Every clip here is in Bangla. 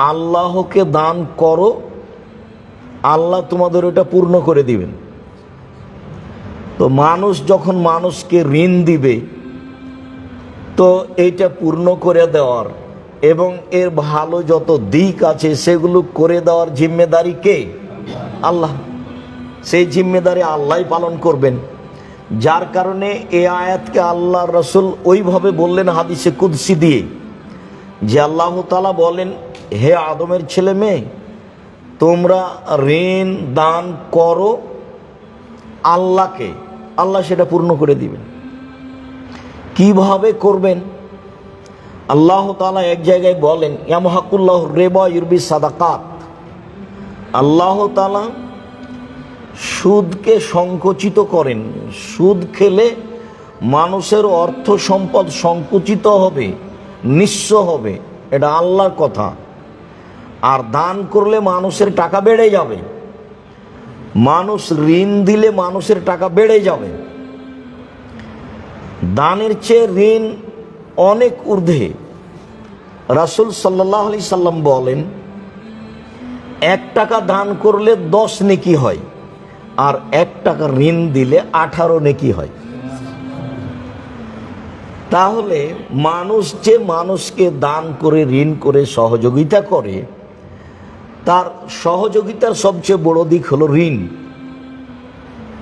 আল্লাহকে দান করো, আল্লাহ তোমাদের ওটা পূর্ণ করে দিবেন। তো মানুষ যখন মানুষকে ঋণ দিবে, তো এইটা পূর্ণ করে দেওয়ার এবং এর ভালো যত দিক আছে সেগুলো করে দেওয়ার জিম্মেদারি কে? আল্লাহ। সেই জিম্মেদারি আল্লাহ পালন করবেন। যার কারণে এই আয়াতকে আল্লাহ রসুল ওইভাবে বললেন হাদিসে কুদসি দিয়ে, যে আল্লাহ তাআলা বলেন, হে আদমের ছেলে মেয়ে, তোমরা ঋণ দান করো আল্লাহকে, আল্লাহ সেটা পূর্ণ করে দিবেন। কিভাবে করবেন? আল্লাহ তাআলা এক জায়গায় বলেন, ইয়ামহাকুল্লাহ রিবা ইউরবি সাদাকাত। আল্লাহ তাআলা সুদকে সংকুচিত করেন। সুদ খেলে মানুষের অর্থ সম্পদ সংকুচিত হবে, নিঃস্ব হবে, এটা আল্লাহর কথা। আর দান করলে মানুষের টাকা বেড়ে যাবে। মানুষ ঋণ দিলে মানুষের টাকা বেড়ে যাবে। দানের চেয়ে ঋণ অনেক ঊর্ধ্বে। রাসূল সাল্লাল্লাহু আলাইহি সাল্লাম বলেন, 1 টাকা দান করলে 10 নেকি হয়, আর 1 টাকা ঋণ দিলে 18 নেকি হয়। তাহলে মানুষ যে মানুষকে দান করে, ঋণ করে সহযোগিতা করে, তার সহযোগিতার সবচেয়ে বড় দিক হলো ঋণ।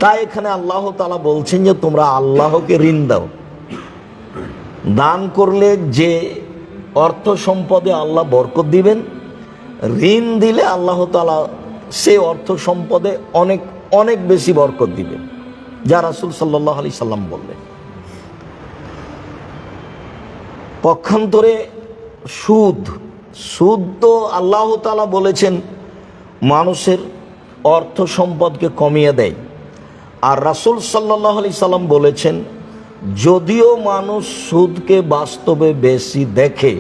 তাই এখানে আল্লাহ তাআলা বলছেন যে তোমরা আল্লাহকে ঋণ দাও। দান করলে যে অর্থ সম্পদে আল্লাহ বরকত দিবেন, ঋণ দিলে আল্লাহ তাআলা সে অর্থ সম্পদে অনেক অনেক বেশি বরকত দিবেন, যা রাসূল সাল্লাল্লাহু আলাইহি সাল্লাম বললেন। পক্ষান্তরে সুদ, সুদ তো আল্লাহ তাআলা বলেছেন মানুষের অর্থ সম্পদকে কমিয়ে দেয়। আর রাসূল সাল্লাল্লাহু আলাইহি সাল্লাম বলেছেন, যদিও মানুষ সুদকে বাস্তবে বেশি দেখে,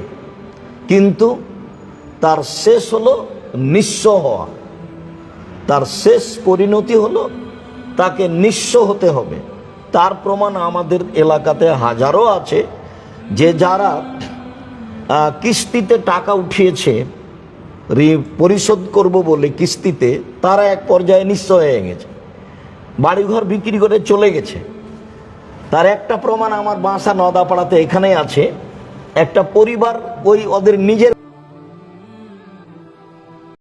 কিন্তু তার শেষ হলো নিঃস্ব হওয়া। তার শেষ পরিণতি হলো তাকে নিঃস্ব হতে হবে। তার প্রমাণ আমাদের এলাকাতে হাজারো আছে, যে যারা কিস্তিতে টাকা উঠিয়েছে পরিশোধ করব বলে কিস্তিতে, তারা এক পর্যায়ে নিঃস্ব হয়ে গেছে, বাড়িঘর বিক্রি করে চলে গেছে। তার একটা প্রমাণ আমার বাসা নদাপাড়াতে এখানে আছে। একটা পরিবার ওই ওদের নিজের